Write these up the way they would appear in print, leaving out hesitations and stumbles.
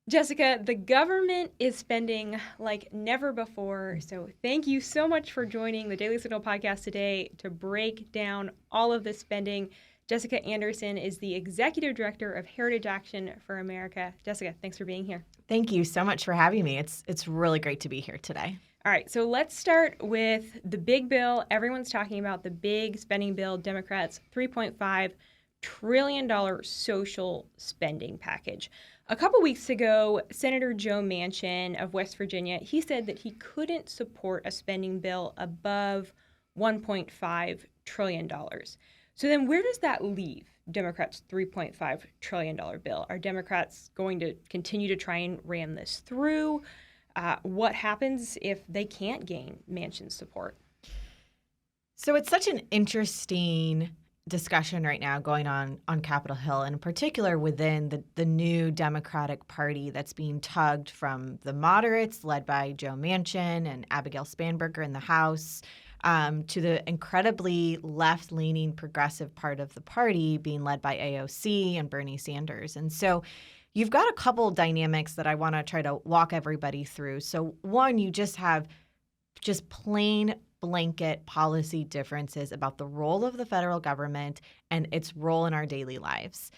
Jessica, the government is spending like never before. So thank you so much for joining the Daily Signal podcast today to break down all of this spending. Jessica Anderson is the Executive Director of Heritage Action for America. Jessica, thanks for being here. Thank you so much for having me. It's really great to be here today. All right, so let's start with the big bill. Everyone's talking about the big spending bill, Democrats' $3.5 trillion social spending package. A couple weeks ago, Senator Joe Manchin of West Virginia, he said that he couldn't support a spending bill above $1.5 trillion. So then where does that leave Democrats' $3.5 trillion bill? Are Democrats going to continue to try and ram this through? What happens if they can't gain Manchin's support? So it's such an interesting discussion right now going on Capitol Hill, and in particular within the new Democratic Party that's being tugged from the moderates led by Joe Manchin and Abigail Spanberger in the House to the incredibly left-leaning progressive part of the party being led by AOC and Bernie Sanders. And so you've got a couple dynamics that I want to try to walk everybody through. So one, you just have just plain blanket policy differences about the role of the federal government and its role in our daily lives.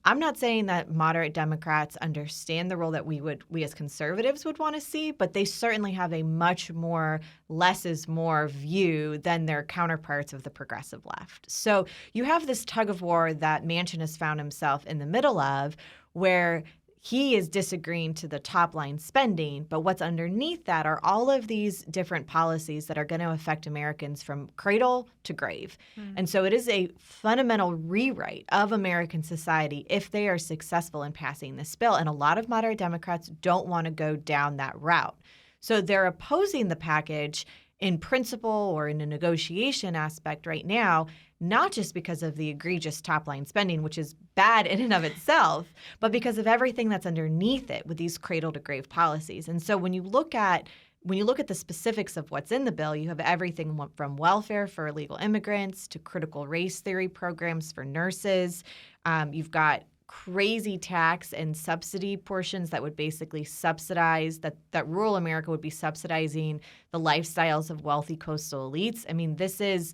I'm not saying that moderate Democrats understand the role that we as conservatives would want to see, but they certainly have a much more less is more view than their counterparts of the progressive left. So you have this tug of war that Manchin has found himself in the middle of, where he is disagreeing to the top line spending, but what's underneath that are all of these different policies that are going to affect Americans from cradle to grave. And so it is a fundamental rewrite of American society if they are successful in passing this bill. And a lot of moderate Democrats don't want to go down that route. So they're opposing the package in principle or in a negotiation aspect right now, not just because of the egregious top-line spending, which is bad in and of itself, but because of everything that's underneath it with these cradle-to-grave policies. And so when you look at the specifics of what's in the bill, you have everything from welfare for illegal immigrants to critical race theory programs for nurses. You've got crazy tax and subsidy portions that would basically subsidize that rural America would be subsidizing the lifestyles of wealthy coastal elites. I mean, this is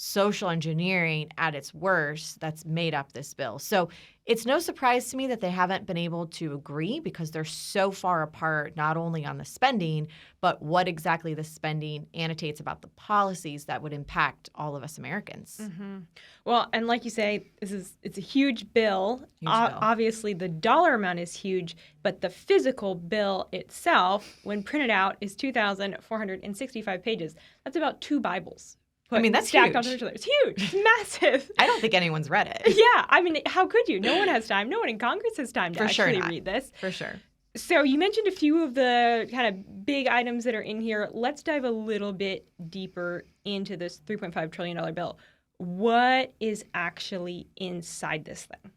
social engineering at its worst that's made up this bill. So it's no surprise to me that they haven't been able to agree because they're so far apart, not only on the spending, but what exactly the spending annotates about the policies that would impact all of us Americans. Mm-hmm. Well, and like you say, it's a huge bill. Obviously, the dollar amount is huge, but the physical bill itself, when printed out, is 2,465 pages. That's about 2 Bibles. That's stacked huge. on each other. It's huge. It's massive. I don't think anyone's read it. Yeah. I mean, how could you? No one has time. No one in Congress has time to actually read this. For sure. So you mentioned a few of the kind of big items that are in here. Let's dive a little bit deeper into this $3.5 trillion bill. What is actually inside this thing?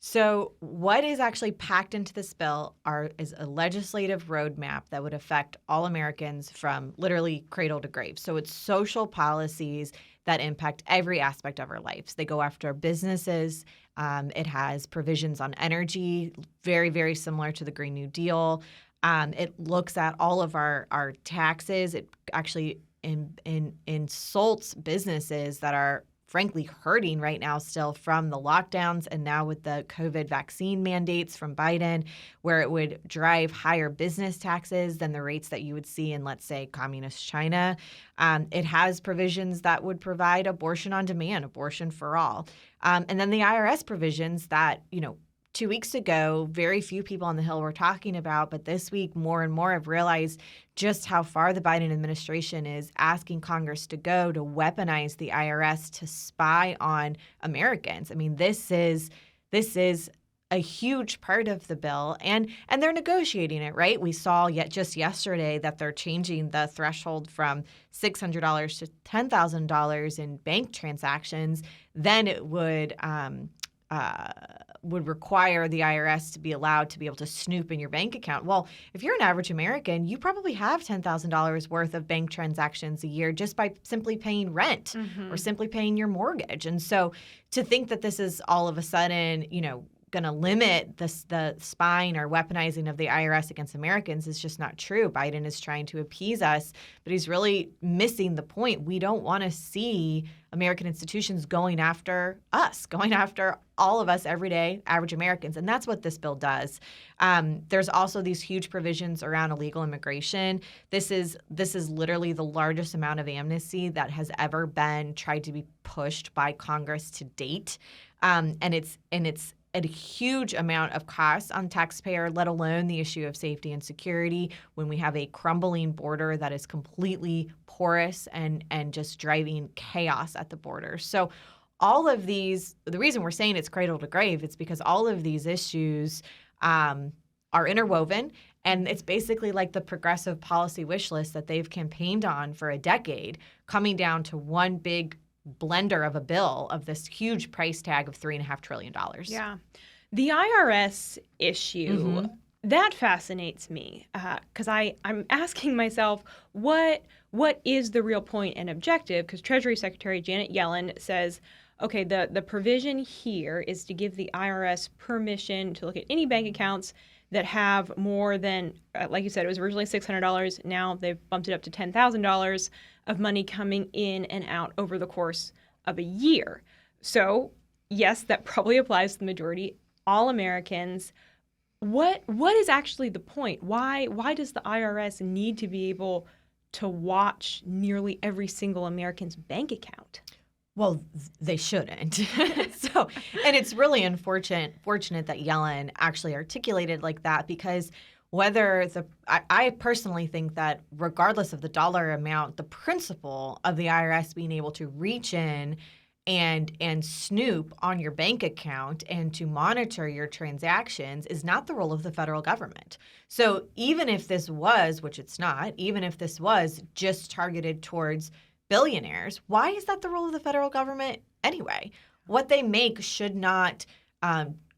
So what is actually packed into this bill is a legislative roadmap that would affect all Americans from literally cradle to grave. So it's social policies that impact every aspect of our lives. They go after businesses. It has provisions on energy, very, very similar to the Green New Deal. It looks at all of our taxes. It actually insults businesses that are frankly hurting right now still from the lockdowns and now with the COVID vaccine mandates from Biden, where it would drive higher business taxes than the rates that you would see in, let's say, communist China. It has provisions that would provide abortion on demand, abortion for all. And then the IRS provisions that, 2 weeks ago, very few people on the Hill were talking about, but this week more and more have realized just how far the Biden administration is asking Congress to go to weaponize the IRS to spy on Americans. I mean, this is a huge part of the bill, and they're negotiating it, right? We saw just yesterday that they're changing the threshold from $600 to $10,000 in bank transactions. Then it would require the IRS to be allowed to be able to snoop in your bank account. Well, if you're an average American, you probably have $10,000 worth of bank transactions a year just by simply paying rent or simply paying your mortgage. And so to think that this is all of a sudden, going to limit the spying or weaponizing of the IRS against Americans is just not true. Biden is trying to appease us, but he's really missing the point. We don't want to see American institutions going after us, going after all of us everyday average Americans. And that's what this bill does. There's also these huge provisions around illegal immigration. This is literally the largest amount of amnesty that has ever been tried to be pushed by Congress to date. And it's a huge amount of costs on taxpayer, let alone the issue of safety and security when we have a crumbling border that is completely porous and just driving chaos at the border. So all of these, the reason we're saying it's cradle to grave, it's because all of these issues are interwoven, and it's basically like the progressive policy wish list that they've campaigned on for a decade coming down to one big blender of a bill of this huge price tag of $3.5 trillion. Yeah. The IRS issue, that fascinates me because I'm asking myself, what is the real point and objective? Because Treasury Secretary Janet Yellen says, okay, the provision here is to give the IRS permission to look at any bank accounts that have more than, like you said, it was originally $600. Now they've bumped it up to $10,000 of money coming in and out over the course of a year. So, yes, that probably applies to the majority, all Americans. What is actually the point? Why does the IRS need to be able to watch nearly every single American's bank account? Well, they shouldn't. And it's really fortunate that Yellen actually articulated like that, because I personally think that regardless of the dollar amount, the principle of the IRS being able to reach in and snoop on your bank account and to monitor your transactions is not the role of the federal government. So even if this was, which it's not, even if this was just targeted towards billionaires, why is that the role of the federal government anyway? What they make should not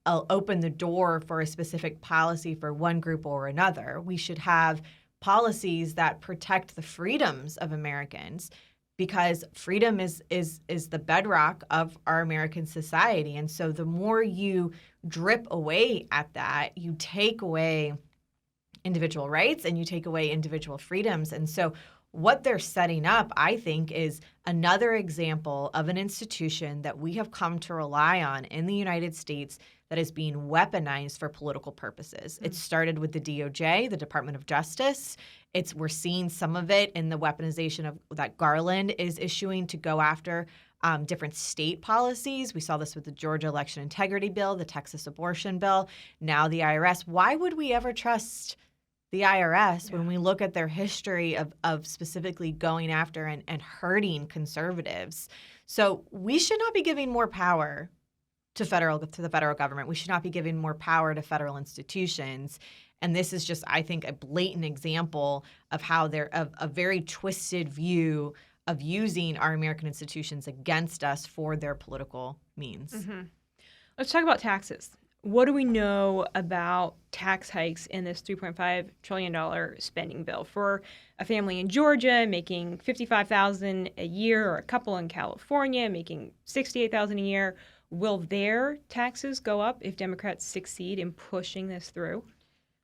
open the door for a specific policy for one group or another. We should have policies that protect the freedoms of Americans, because freedom is the bedrock of our American society. And so the more you drip away at that, you take away individual rights and you take away individual freedoms. And so what they're setting up, I think, is another example of an institution that we have come to rely on in the United States that is being weaponized for political purposes. It started with the DOJ, the Department of Justice. We're seeing some of it in the weaponization of that Garland is issuing to go after different state policies. We saw this with the Georgia election integrity bill, the Texas abortion bill, now the IRS. Why would we ever trust the IRS when we look at their history of specifically going after and hurting conservatives? So we should not be giving more power to the federal government. We should not be giving more power to federal institutions. And this is just, I think, a blatant example of how they're a very twisted view of using our American institutions against us for their political means. Let's talk about taxes. What do we know about tax hikes in this $3.5 trillion spending bill for a family in Georgia making $55,000 a year, or a couple in California making $68,000 a year? Will their taxes go up if Democrats succeed in pushing this through?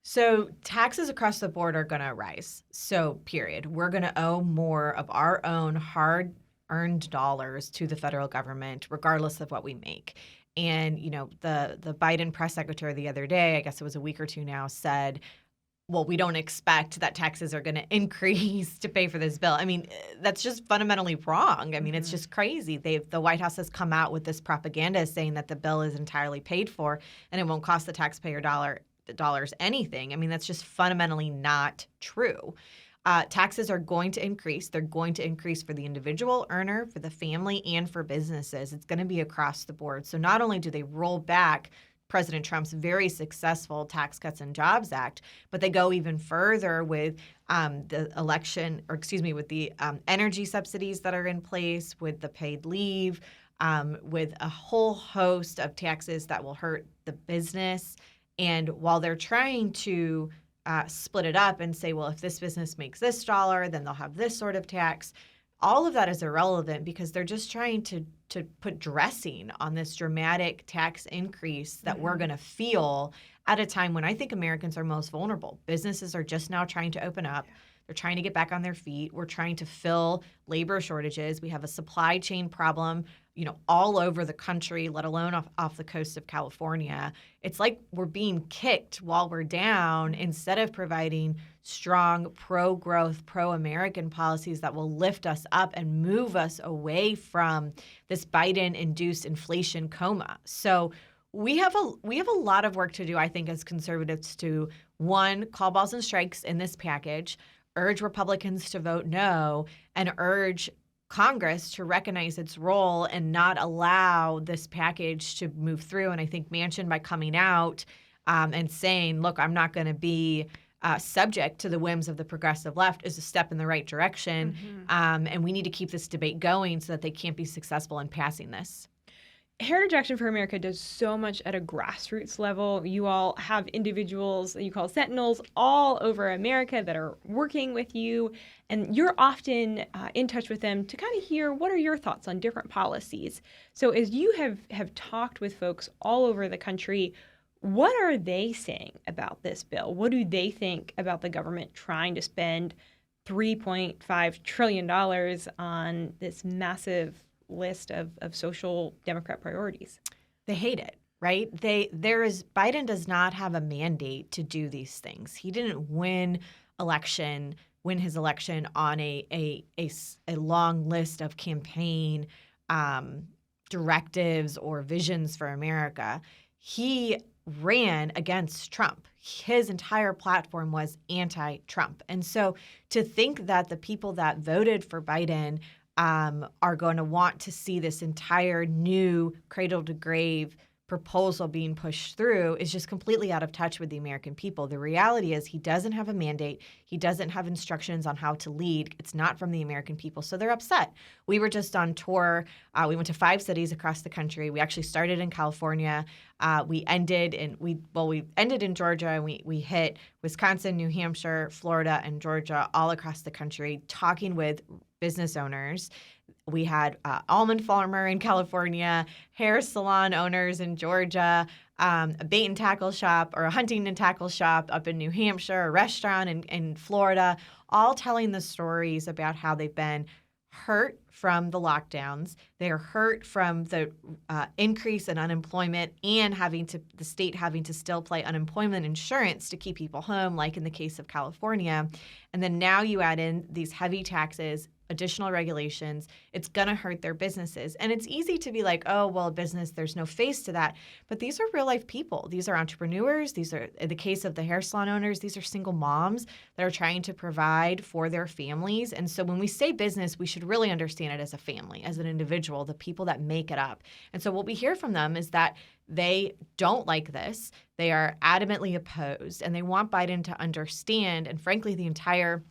So taxes across the board are going to rise. So period. We're going to owe more of our own hard-earned dollars to the federal government, regardless of what we make. And, you know, the Biden press secretary the other day, I guess it was a week or two now, said, well, we don't expect that taxes are going to increase to pay for this bill. I mean, that's just fundamentally wrong. I mean, it's just crazy. The White House has come out with this propaganda saying that the bill is entirely paid for and it won't cost the taxpayer dollars anything. I mean, that's just fundamentally not true. Taxes are going to increase. They're going to increase for the individual earner, for the family, and for businesses. It's going to be across the board. So not only do they roll back President Trump's very successful Tax Cuts and Jobs Act, but they go even further with with the energy subsidies that are in place, with the paid leave, with a whole host of taxes that will hurt the business. And while they're trying to split it up and say, well, if this business makes this dollar, then they'll have this sort of tax, all of that is irrelevant because they're just trying to to put dressing on this dramatic tax increase that we're going to feel at a time when I think Americans are most vulnerable. Businesses are just now trying to open up. They're trying to get back on their feet. We're trying to fill labor shortages. We have a supply chain problem, all over the country, let alone off the coast of California. It's like we're being kicked while we're down instead of providing strong pro-growth, pro-American policies that will lift us up and move us away from this Biden-induced inflation coma. So we have a lot of work to do, I think, as conservatives to, one, call balls and strikes in this package, urge Republicans to vote no, and urge Congress to recognize its role and not allow this package to move through. And I think Manchin, by coming out and saying, look, I'm not going to be subject to the whims of the progressive left, is a step in the right direction. And we need to keep this debate going so that they can't be successful in passing this. Heritage Action for America does so much at a grassroots level. You all have individuals that you call sentinels all over America that are working with you, and you're often in touch with them to kind of hear what are your thoughts on different policies. So as you have talked with folks all over the country, what are they saying about this bill? What do they think about the government trying to spend $3.5 trillion on this massive list of social Democrat priorities? They hate it, right? Biden does not have a mandate to do these things. He didn't win his election on a long list of campaign directives or visions for America. He ran against Trump. His entire platform was anti-Trump. And so to think that the people that voted for Biden are going to want to see this entire new cradle-to-grave proposal being pushed through is just completely out of touch with the American people. The reality is he doesn't have a mandate. He doesn't have instructions on how to lead. It's not from the American people, so they're upset. We were just on tour. We went to 5 cities across the country. We actually started in California. We ended in Georgia, and we hit Wisconsin, New Hampshire, Florida, and Georgia, all across the country, talking with business owners. We had almond farmer in California, hair salon owners in Georgia, a bait and tackle shop or a hunting and tackle shop up in New Hampshire, a restaurant in Florida, all telling the stories about how they've been hurt from the lockdowns. They are hurt from the increase in unemployment and the state having to still pay unemployment insurance to keep people home, like in the case of California. And then now you add in these heavy taxes, additional regulations. It's going to hurt their businesses. And it's easy to be like, oh, well, a business, there's no face to that. But these are real life people. These are entrepreneurs. These are, in the case of the hair salon owners, these are single moms that are trying to provide for their families. And so when we say business, we should really understand it as a family, as an individual, the people that make it up. And so what we hear from them is that they don't like this. They are adamantly opposed, and they want Biden to understand, and frankly, the entire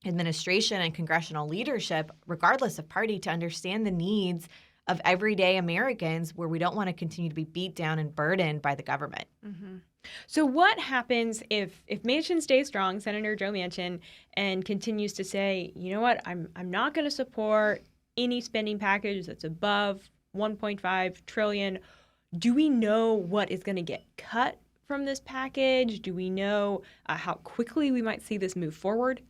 administration and congressional leadership, regardless of party, to understand the needs of everyday Americans, where we don't want to continue to be beat down and burdened by the government. Mm-hmm. So what happens if Manchin stays strong, Senator Joe Manchin, and continues to say, you know what, I'm not going to support any spending package that's above 1.5 trillion. Do we know what is going to get cut from this package? Do we know how quickly we might see this move forward?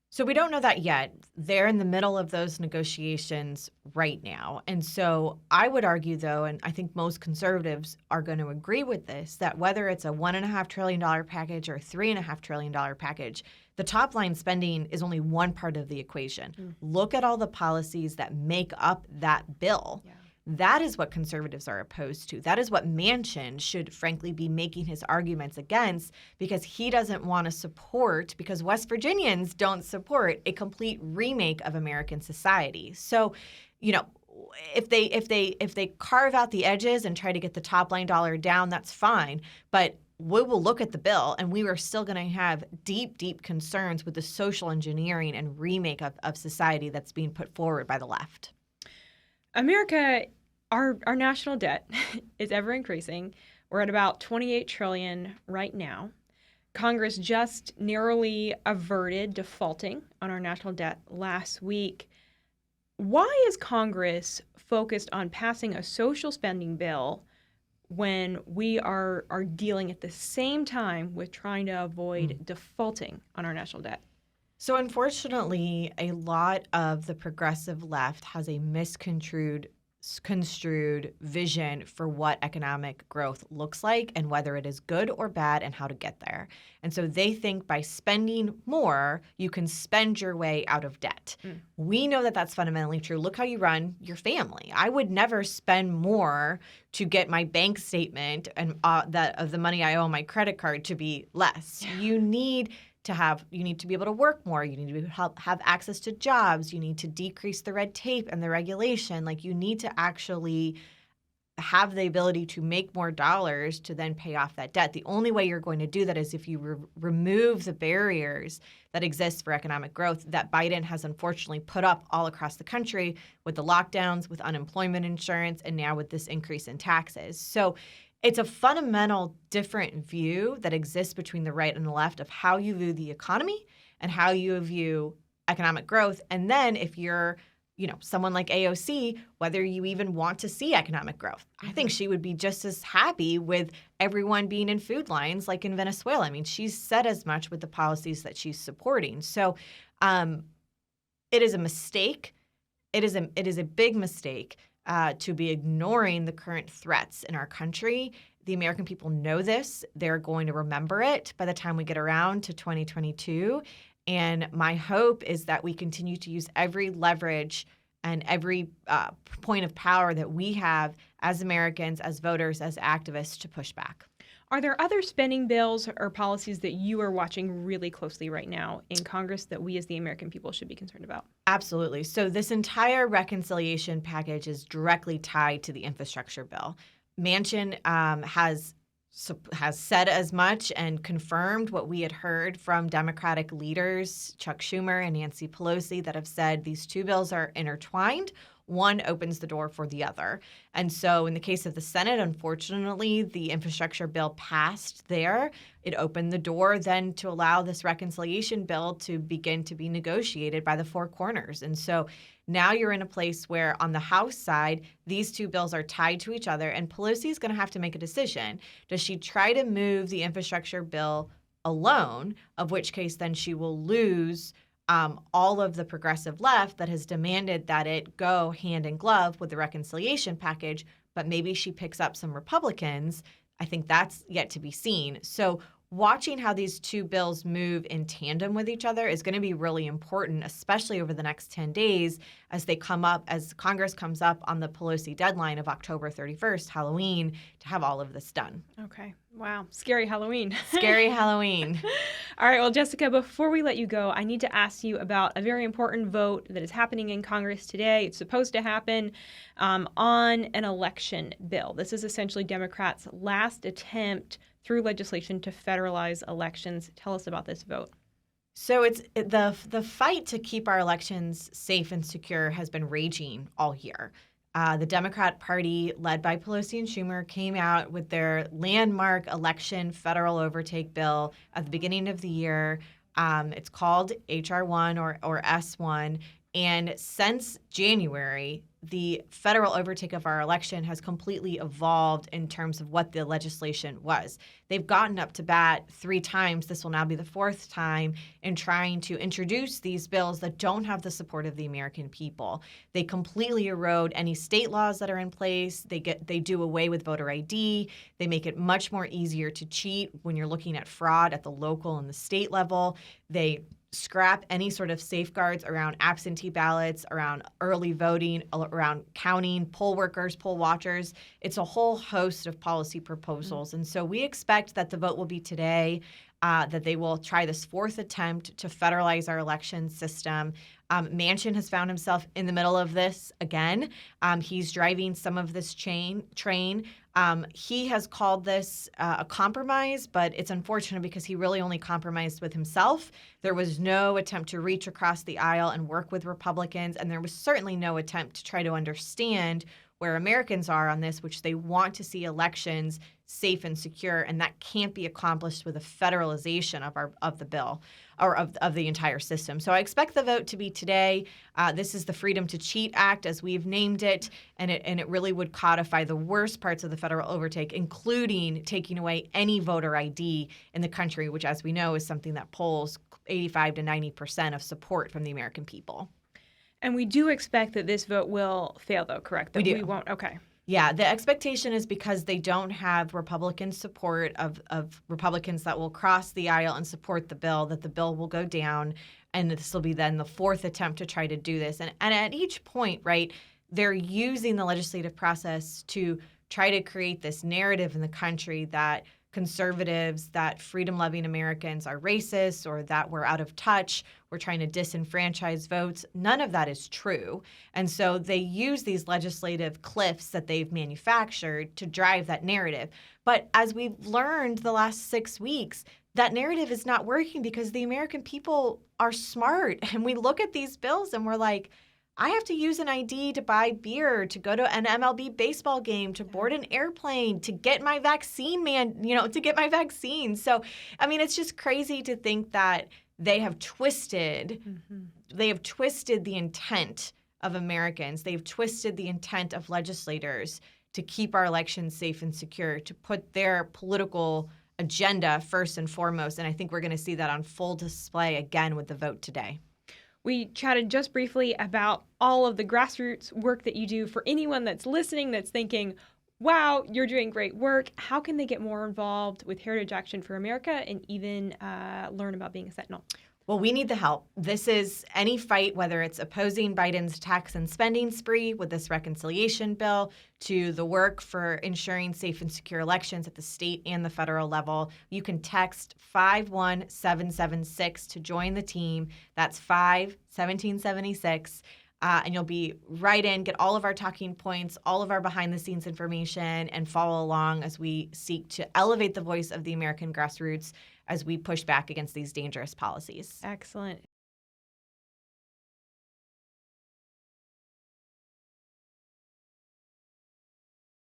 So we don't know that yet. They're in the middle of those negotiations right now. And so I would argue, though, and I think most conservatives are going to agree with this, that whether it's a $1.5 trillion package or a $3.5 trillion package, the top line spending is only one part of the equation. Look at all the policies that make up that bill. Yeah. That is what conservatives are opposed to. That is what Manchin should, frankly, be making his arguments against, because he doesn't want to support, because West Virginians don't support a complete remake of American society. So, if they carve out the edges and try to get the top line dollar down, that's fine. But we will look at the bill, and we are still going to have deep, deep concerns with the social engineering and remake of society that's being put forward by the left. America, our national debt is ever increasing. We're at about 28 trillion right now. Congress just narrowly averted defaulting on our national debt last week. Why is Congress focused on passing a social spending bill when we are dealing at the same time with trying to avoid defaulting on our national debt? So unfortunately, a lot of the progressive left has a misconstrued construed vision for what economic growth looks like and whether it is good or bad and how to get there. And so they think by spending more, you can spend your way out of debt. We know that that's fundamentally true. Look how you run your family. I would never spend more to get my bank statement and that of the money I owe on my credit card to be less. You need to be able to work more. You need to have access to jobs. You need to decrease the red tape and the regulation. Like, you need to actually have the ability to make more dollars to then pay off that debt. The only way you're going to do that is if you remove the barriers that exist for economic growth that Biden has unfortunately put up all across the country with the lockdowns, with unemployment insurance, and now with this increase in taxes. So it's a fundamental different view that exists between the right and the left of how you view the economy and how you view economic growth. And then if you're, someone like AOC, whether you even want to see economic growth. I think she would be just as happy with everyone being in food lines like in Venezuela. I mean, she's said as much with the policies that she's supporting. So it is a mistake. It is a big mistake to be ignoring the current threats in our country. The American people know this. They're going to remember it by the time we get around to 2022. And my hope is that we continue to use every leverage and every point of power that we have as Americans, as voters, as activists to push back. Are there other spending bills or policies that you are watching really closely right now in Congress that we as the American people should be concerned about? Absolutely. So this entire reconciliation package is directly tied to the infrastructure bill. Manchin has said as much and confirmed what we had heard from Democratic leaders, Chuck Schumer and Nancy Pelosi, that have said these two bills are intertwined. One opens the door for the other. And so in the case of the Senate, unfortunately, the infrastructure bill passed there. It opened the door then to allow this reconciliation bill to begin to be negotiated by the four corners. And so now you're in a place where on the House side, these two bills are tied to each other, and Pelosi is going to have to make a decision. Does she try to move the infrastructure bill alone, of which case then she will lose all of the progressive left that has demanded that it go hand in glove with the reconciliation package, but maybe she picks up some Republicans. I think that's yet to be seen. So watching how these two bills move in tandem with each other is going to be really important, especially over the next 10 days as they come up, as Congress comes up on the Pelosi deadline of October 31st, Halloween, to have all of this done. Okay. Wow. Scary Halloween. Scary Halloween. All right. Well, Jessica, before we let you go, I need to ask you about a very important vote that is happening in Congress today. It's supposed to happen on an election bill. This is essentially Democrats' last attempt through legislation to federalize elections. Tell us about this vote. So it's the fight to keep our elections safe and secure has been raging all year. The Democrat Party, led by Pelosi and Schumer, came out with their landmark election federal overtake bill at the beginning of the year. It's called H.R. 1 or S1. And since January, the federal overtake of our election has completely evolved in terms of what the legislation was. They've gotten up to bat 3 times. This will now be the 4th time in trying to introduce these bills that don't have the support of the American people. They completely erode any state laws that are in place. They do away with voter ID. They make it much more easier to cheat when you're looking at fraud at the local and the state level. They scrap any sort of safeguards around absentee ballots, around early voting, around counting, poll workers, poll watchers. It's a whole host of policy proposals. And so we expect that the vote will be today, that they will try this 4th attempt to federalize our election system. Manchin has found himself in the middle of this again. He's driving some of this train. He has called this a compromise, but it's unfortunate because he really only compromised with himself. There was no attempt to reach across the aisle and work with Republicans, and there was certainly no attempt to try to understand where Americans are on this, which they want to see elections safe and secure, and that can't be accomplished with a federalization of the bill or of the entire system. So I expect the vote to be today. This is the Freedom to Cheat Act, as we've named it, and it really would codify the worst parts of the federal overtake, including taking away any voter ID in the country, which, as we know, is something that polls 85 to 90% of support from the American people. And we do expect that this vote will fail, though, correct? That We do. We won't. Okay. Yeah, the expectation is because they don't have Republican support of Republicans that will cross the aisle and support the bill, that the bill will go down. And this will be then the fourth attempt to try to do this. And at each point, right, they're using the legislative process to try to create this narrative in the country that conservatives, that freedom-loving Americans are racist, or that we're out of touch, we're trying to disenfranchise votes. None of that is true. And so they use these legislative cliffs that they've manufactured to drive that narrative. But as we've learned the last 6 weeks, that narrative is not working because the American people are smart. And we look at these bills and we're like, I have to use an ID to buy beer, to go to an MLB baseball game, to board an airplane, to get my vaccine, to get my vaccine. So, I mean, it's just crazy to think that they have twisted the intent of Americans. They've twisted the intent of legislators to keep our elections safe and secure, to put their political agenda first and foremost. And I think we're going to see that on full display again with the vote today. We chatted just briefly about all of the grassroots work that you do. For anyone that's listening that's thinking, wow, you're doing great work, how can they get more involved with Heritage Action for America and even learn about being a Sentinel? Well, we need the help. This is any fight, whether it's opposing Biden's tax and spending spree with this reconciliation bill, to the work for ensuring safe and secure elections at the state and the federal level. You can text 51776 to join the team. That's 51776. And you'll be right in, get all of our talking points, all of our behind-the-scenes information, and follow along as we seek to elevate the voice of the American grassroots as we push back against these dangerous policies. Excellent.